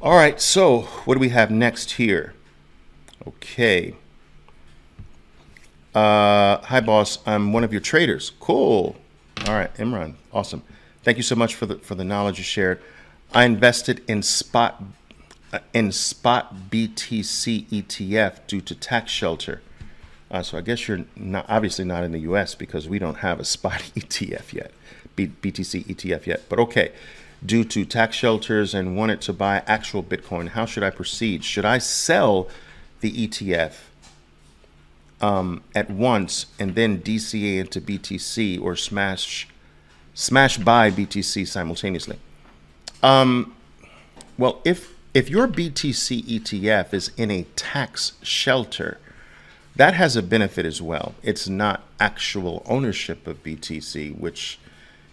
All right, so what do we have next here? Okay. Hi, boss. I'm one of your traders. Cool. All right, Imran. Awesome. Thank you so much for the knowledge you shared. I invested in spot BTC ETF due to tax shelter. So I guess you're not obviously not in the U.S. because we don't have a spot ETF yet, BTC ETF yet. But okay, due to tax shelters and wanted to buy actual Bitcoin, how should I proceed? Should I sell the ETF at once and then DCA into BTC, or smash buy BTC simultaneously? Well, if your BTC ETF is in a tax shelter, that has a benefit as well. It's not actual ownership of BTC, which,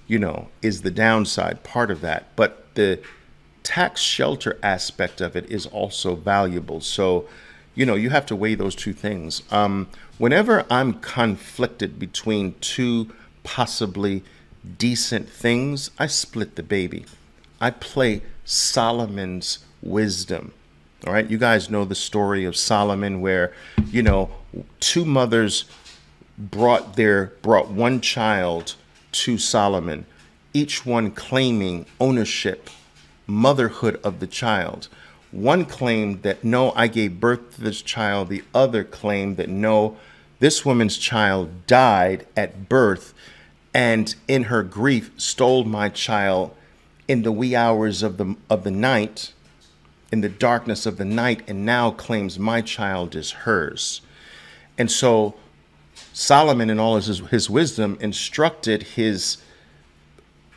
you know, is the downside part of that. But the tax shelter aspect of it is also valuable. So, you know, you have to weigh those two things. Whenever I'm conflicted between two possibly decent things, I split the baby. I play Solomon's wisdom. All right, you guys know the story of Solomon, where, you know, two mothers brought one child to Solomon, each one claiming ownership, motherhood of the child. One claimed that, no, I gave birth to this child. The other claimed that, no, this woman's child died at birth and in her grief stole my child in the wee hours of the night, in the darkness of the night, and now claims my child is hers. And so Solomon, in all his wisdom, instructed his,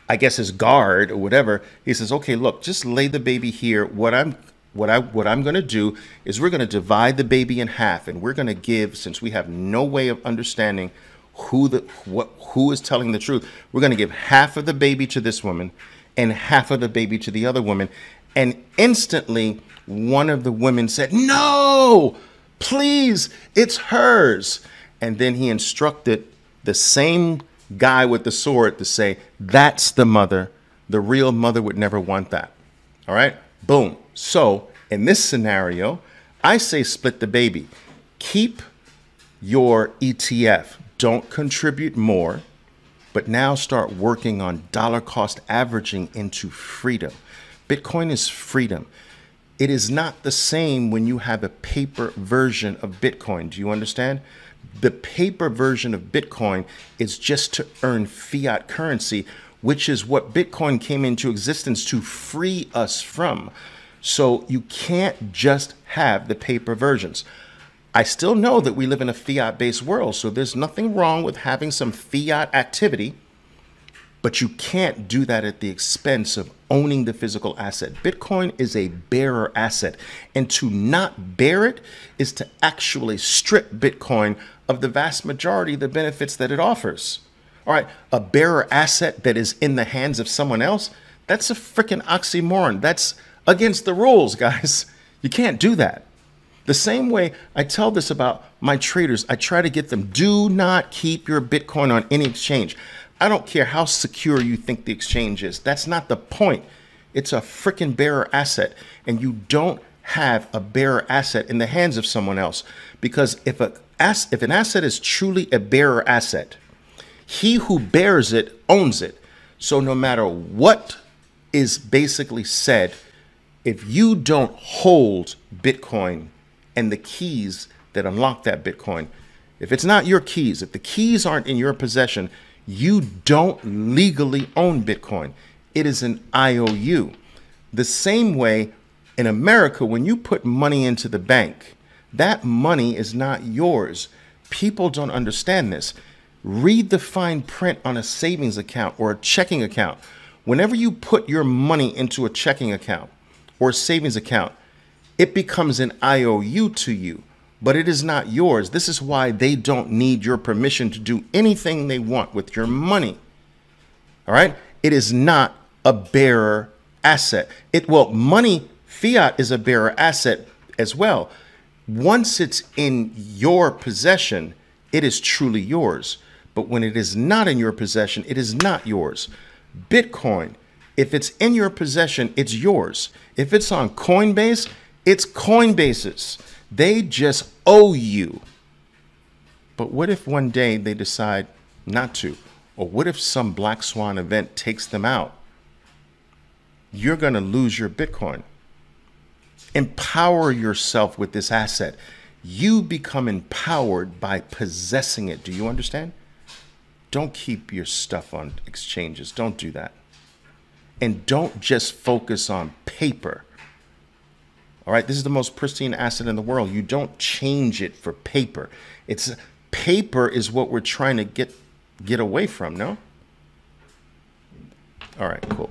I guess, his guard or whatever. He says, okay, look, just lay the baby here. What I'm going to do is we're going to divide the baby in half, and we're going to give, since we have no way of understanding who is telling the truth, we're going to give half of the baby to this woman and half of the baby to the other woman. And instantly, one of the women said, no, please, it's hers. And then he instructed the same guy with the sword to say, that's the mother. The real mother would never want that. All right, boom. So in this scenario, I say split the baby. Keep your ETF. Don't contribute more, but now start working on dollar cost averaging into freedom. Bitcoin is freedom. It is not the same when you have a paper version of Bitcoin. Do you understand? The paper version of Bitcoin is just to earn fiat currency, which is what Bitcoin came into existence to free us from. So you can't just have the paper versions. I still know that we live in a fiat-based world, so there's nothing wrong with having some fiat activity, but you can't do that at the expense of owning the physical asset. Bitcoin is a bearer asset, and to not bear it is to actually strip Bitcoin of the vast majority of the benefits that it offers. All right, a bearer asset that is in the hands of someone else, that's a freaking oxymoron. That's against the rules, guys. You can't do that. The same way I tell this about my traders, I try to get them, do not keep your Bitcoin on any exchange. I don't care how secure you think the exchange is. That's not the point. It's a freaking bearer asset, and you don't have a bearer asset in the hands of someone else. Because if an asset is truly a bearer asset, he who bears it owns it. So no matter what is basically said, if you don't hold Bitcoin and the keys that unlock that Bitcoin, if it's not your keys, if the keys aren't in your possession, you don't legally own Bitcoin. It is an IOU. The same way in America, when you put money into the bank, that money is not yours. People don't understand this. Read the fine print on a savings account or a checking account. Whenever you put your money into a checking account or a savings account, it becomes an IOU to you, but it is not yours. This is why they don't need your permission to do anything they want with your money. All right? It is not a bearer asset. Money, fiat, is a bearer asset as well. Once it's in your possession, it is truly yours. But when it is not in your possession, it is not yours. Bitcoin If it's in your possession, it's yours. If it's on Coinbase, it's Coinbase's. They just owe you. But what if one day they decide not to? Or what if some black swan event takes them out? You're going to lose your Bitcoin. Empower yourself with this asset. You become empowered by possessing it. Do you understand? Don't keep your stuff on exchanges. Don't do that. And don't just focus on paper. All right, this is the most pristine asset in the world. You don't change it for paper. Paper is what we're trying to get away from, no? All right, cool.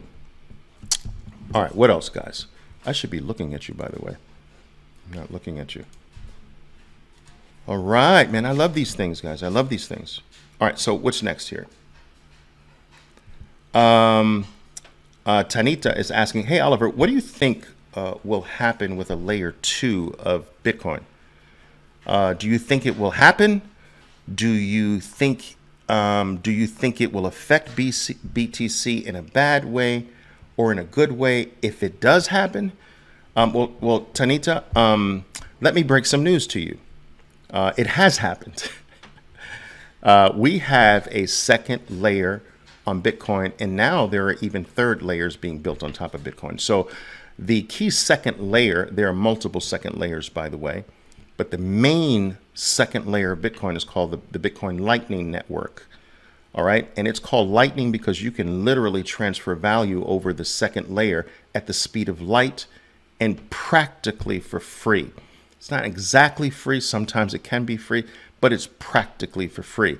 All right, what else, guys? I should be looking at you, by the way. I'm not looking at you. All right, man, I love these things, guys. I love these things. All right, so what's next here? Tanita is asking, hey, Oliver, what do you think will happen with a layer 2 of Bitcoin? Do you think it will happen? Do you think it will affect BTC in a bad way or in a good way if it does happen? Well, Tanita, let me break some news to you. It has happened. We have a second layer on Bitcoin, and now there are even third layers being built on top of Bitcoin. So the key second layer, there are multiple second layers, by the way, but the main second layer of Bitcoin is called the Bitcoin Lightning Network. All right. And it's called Lightning because you can literally transfer value over the second layer at the speed of light and practically for free. It's not exactly free. Sometimes it can be free, but it's practically for free.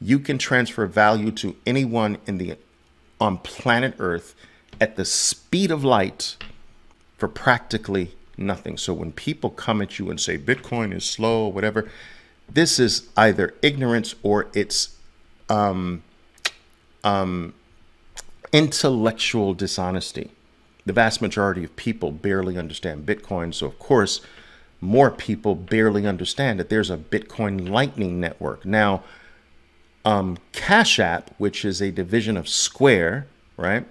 You can transfer value to anyone on planet Earth at the speed of light for practically nothing. So when people come at you and say Bitcoin is slow or whatever, this is either ignorance or it's intellectual dishonesty. The vast majority of people barely understand Bitcoin. So of course, more people barely understand that there's a Bitcoin Lightning Network. Now, Cash App, which is a division of Square, right?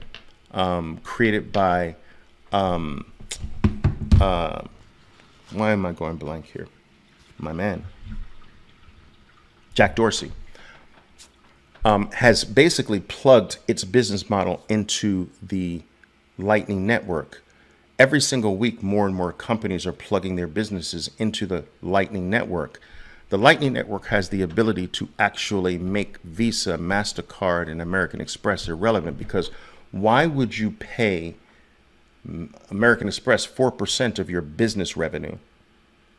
Created by, why am I going blank here? My man, Jack Dorsey, has basically plugged its business model into the Lightning Network. Every single week, more and more companies are plugging their businesses into the Lightning Network. The Lightning Network has the ability to actually make Visa, MasterCard, and American Express irrelevant, because why would you pay American Express 4% of your business revenue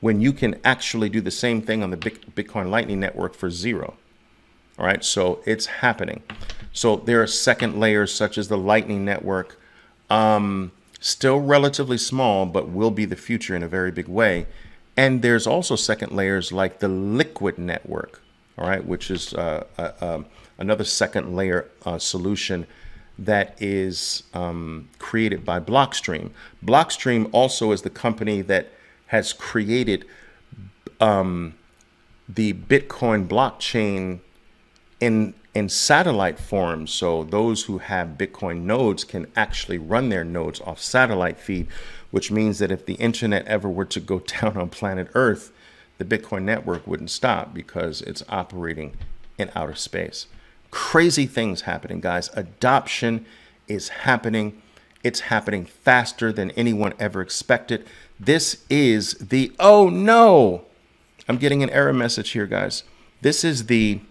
when you can actually do the same thing on the Bitcoin Lightning Network for zero? All right, so it's happening. So there are second layers such as the Lightning Network, still relatively small, but will be the future in a very big way. And there's also second layers like the Liquid Network, all right, which is another second layer solution that is created by Blockstream. Blockstream also is the company that has created the Bitcoin blockchain in satellite form. So those who have Bitcoin nodes can actually run their nodes off satellite feed, which means that if the internet ever were to go down on planet Earth, the Bitcoin network wouldn't stop because it's operating in outer space. Crazy things happening, guys. Adoption is happening. It's happening faster than anyone ever expected. This is the, oh no, I'm getting an error message here, guys. I'm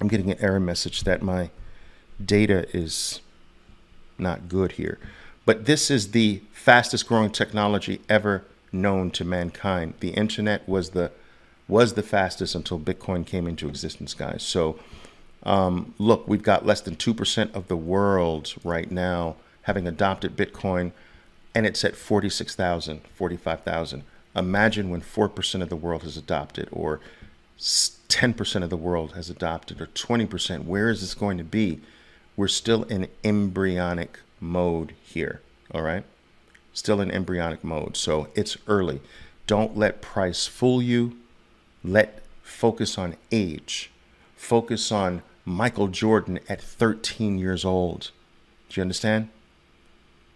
getting an error message that my data is not good here. But this is the fastest growing technology ever known to mankind. The internet was the fastest until Bitcoin came into existence, guys. So look, we've got less than 2% of the world right now having adopted Bitcoin, and it's at 46,000, 45,000. Imagine when 4% of the world has adopted, or 10% of the world has adopted, or 20%. Where is this going to be? We're still in embryonic mode here. All right. Still in embryonic mode. So it's early. Don't let price fool you. Focus on age. Focus on Michael Jordan at 13 years old. Do you understand?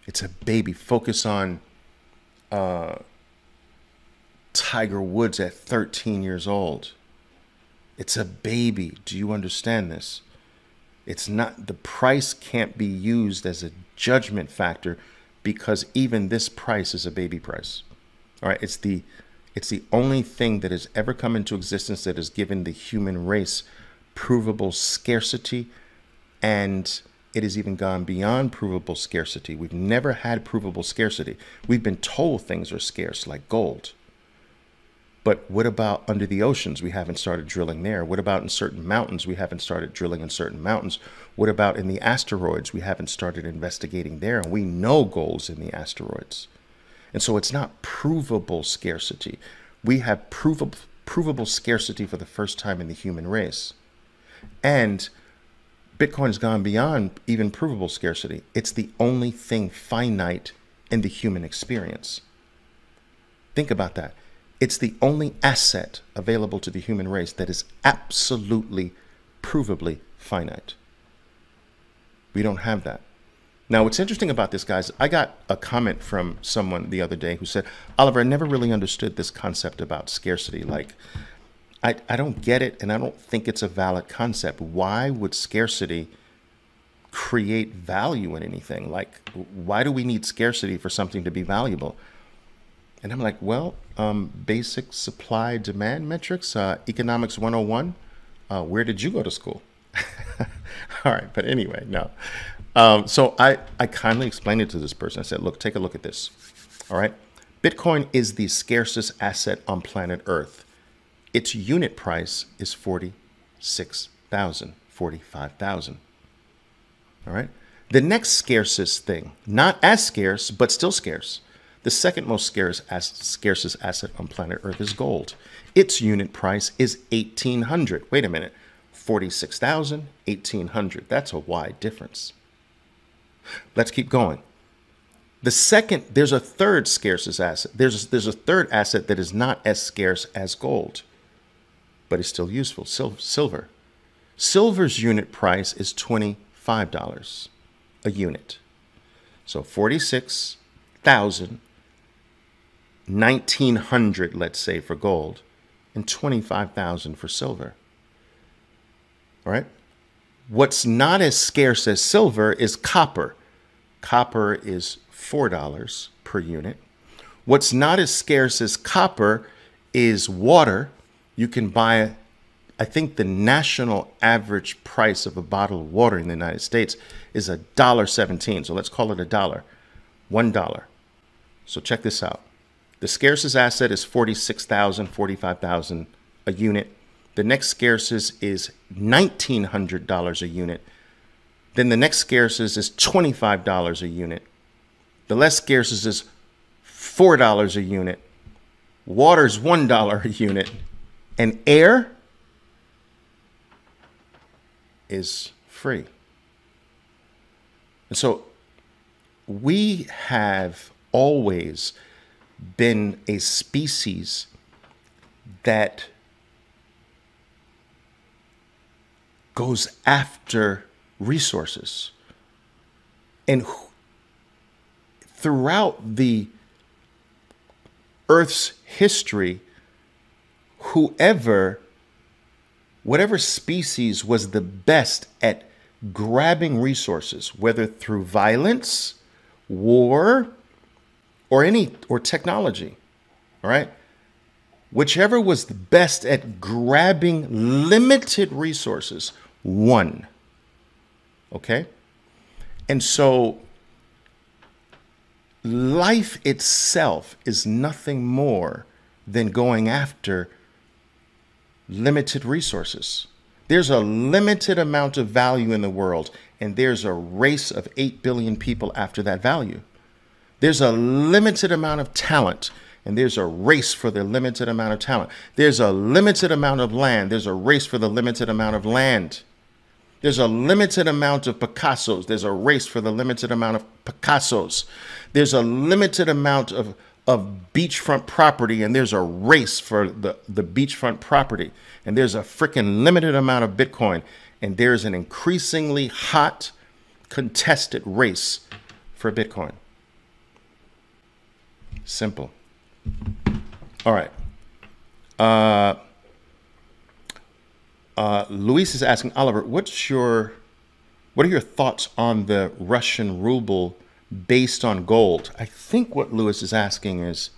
It's a baby. Focus on Tiger Woods at 13 years old. It's a baby. Do you understand this? It's not, the price can't be used as a judgment factor because even this price is a baby price. All right. It's the only thing that has ever come into existence that has given the human race provable scarcity, and it has even gone beyond provable scarcity. We've never had provable scarcity. We've been told things are scarce, like gold. But what about under the oceans? We haven't started drilling there. What about in certain mountains? We haven't started drilling in certain mountains. What about in the asteroids? We haven't started investigating there. And we know gold's in the asteroids. And so it's not provable scarcity. We have provable scarcity for the first time in the human race. And Bitcoin has gone beyond even provable scarcity. It's the only thing finite in the human experience. Think about that. It's the only asset available to the human race that is absolutely, provably finite. We don't have that. Now, what's interesting about this, guys, I got a comment from someone the other day who said, Oliver, I never really understood this concept about scarcity. Like, I don't get it, and I don't think it's a valid concept. Why would scarcity create value in anything? Like, why do we need scarcity for something to be valuable? And I'm like, well, basic supply demand metrics, economics 101. Where did you go to school? All right. But anyway, no. So I kindly explained it to this person. I said, look, take a look at this. All right. Bitcoin is the scarcest asset on planet Earth. Its unit price is 46,000, 45,000. All right. The next scarcest thing, not as scarce, but still scarce. The second most scarcest asset on planet Earth is gold. Its unit price is 1,800. Wait a minute. 46,000, 1,800. That's a wide difference. Let's keep going. There's a third scarcest asset. There's a third asset that is not as scarce as gold, but is still useful. Silver. Silver's unit price is $25 a unit. So 46,000, 1,900, let's say, for gold, and 25,000 for silver. All right. What's not as scarce as silver is copper. Copper is $4 per unit. What's not as scarce as copper is water. You can buy, I think the national average price of a bottle of water in the United States is $1.17. So let's call it $1. $1. So check this out. The scarcest asset is 46,000, 45,000 a unit. The next scarcest is $1,900 a unit. Then the next scarcest is $25 a unit. The less scarcest is $4 a unit. Water's $1 a unit. And air is free. And so we have always been a species that goes after resources. And throughout the Earth's history, whatever species was the best at grabbing resources, whether through violence, war, or technology, all right? Whichever was the best at grabbing limited resources won, okay? And so life itself is nothing more than going after limited resources. There's a limited amount of value in the world, and there's a race of 8 billion people after that value. There's a limited amount of talent, and there's a race for the limited amount of talent. There's a limited amount of land. There's a race for the limited amount of land. There's a limited amount of Picassos. There's a race for the limited amount of Picassos. There's a limited amount of beachfront property, and there's a race for the beachfront property. And there's a freaking limited amount of Bitcoin, and there's an increasingly hot contested race for Bitcoin. Simple. All right. Luis is asking, Oliver, what are your thoughts on the Russian ruble based on gold? I think what Luis is asking is,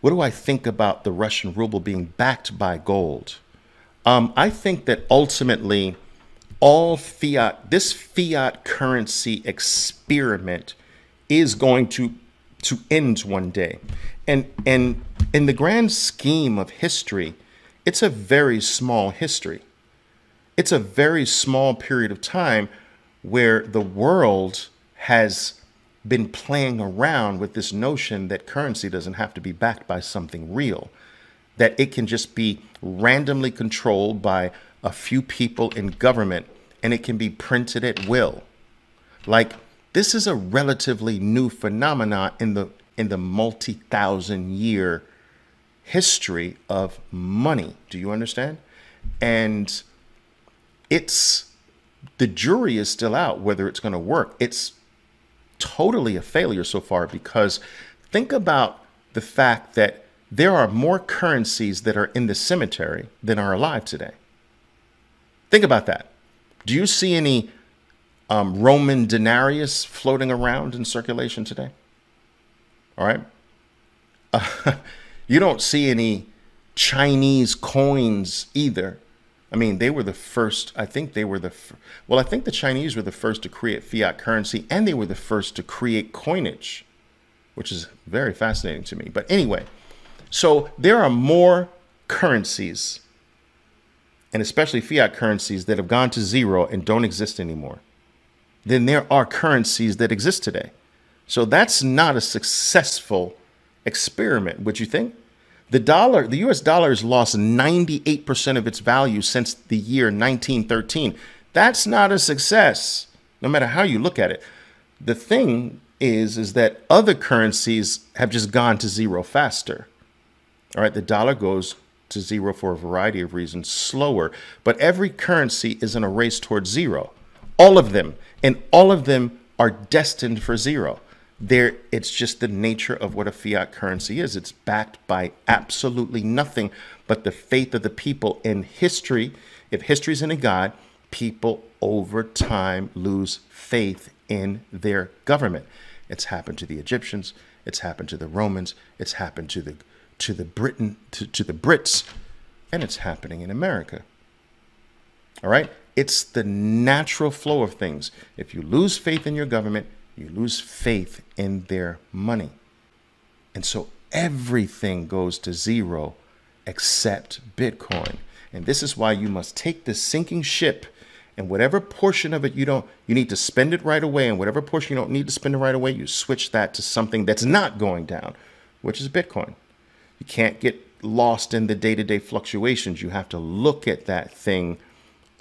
what do I think about the Russian ruble being backed by gold? I think that ultimately this fiat currency experiment is going to end one day. And in the grand scheme of history, it's a very small history. It's a very small period of time where the world has been playing around with this notion that currency doesn't have to be backed by something real, that it can just be randomly controlled by a few people in government and it can be printed at will. Like, this is a relatively new phenomenon in the multi-thousand-year history of money. Do you understand? And the jury is still out whether it's going to work. It's totally a failure so far, because think about the fact that there are more currencies that are in the cemetery than are alive today. Think about that. Do you see any Roman denarius floating around in circulation today? All right. You don't see any Chinese coins either. I mean, they were the first. I think the Chinese were the first to create fiat currency, and they were the first to create coinage, which is very fascinating to me. But anyway, so there are more currencies, and especially fiat currencies, that have gone to zero and don't exist anymore than there are currencies that exist today. So that's not a successful experiment, would you think? The US dollar has lost 98% of its value since the year 1913. That's not a success, no matter how you look at it. The thing is that other currencies have just gone to zero faster. All right, the dollar goes to zero for a variety of reasons, slower, but every currency is in a race towards zero. All of them, and all of them are destined for zero. It's just the nature of what a fiat currency is. It's backed by absolutely nothing but the faith of the people in history. If history is any God, people over time lose faith in their government. It's happened to the Egyptians. It's happened to the Romans. It's happened to the Brits, and it's happening in America. All right. It's the natural flow of things. If you lose faith in your government, you lose faith in their money. And so everything goes to zero except Bitcoin. And this is why you must take this sinking ship, and whatever portion of it you need to spend it right away, and whatever portion you don't need to spend it right away, you switch that to something that's not going down, which is Bitcoin. You can't get lost in the day-to-day fluctuations. You have to look at that thing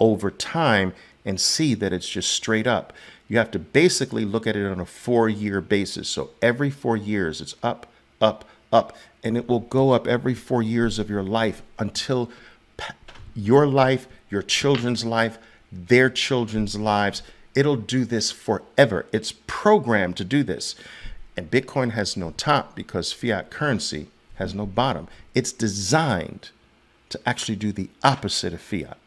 over time and see that it's just straight up. You have to basically look at it on a 4-year basis. So every 4 years, it's up, up, up, and it will go up every 4 years of your life until your life, your children's life, their children's lives. It'll do this forever. It's programmed to do this. And Bitcoin has no top because fiat currency has no bottom. It's designed to actually do the opposite of fiat.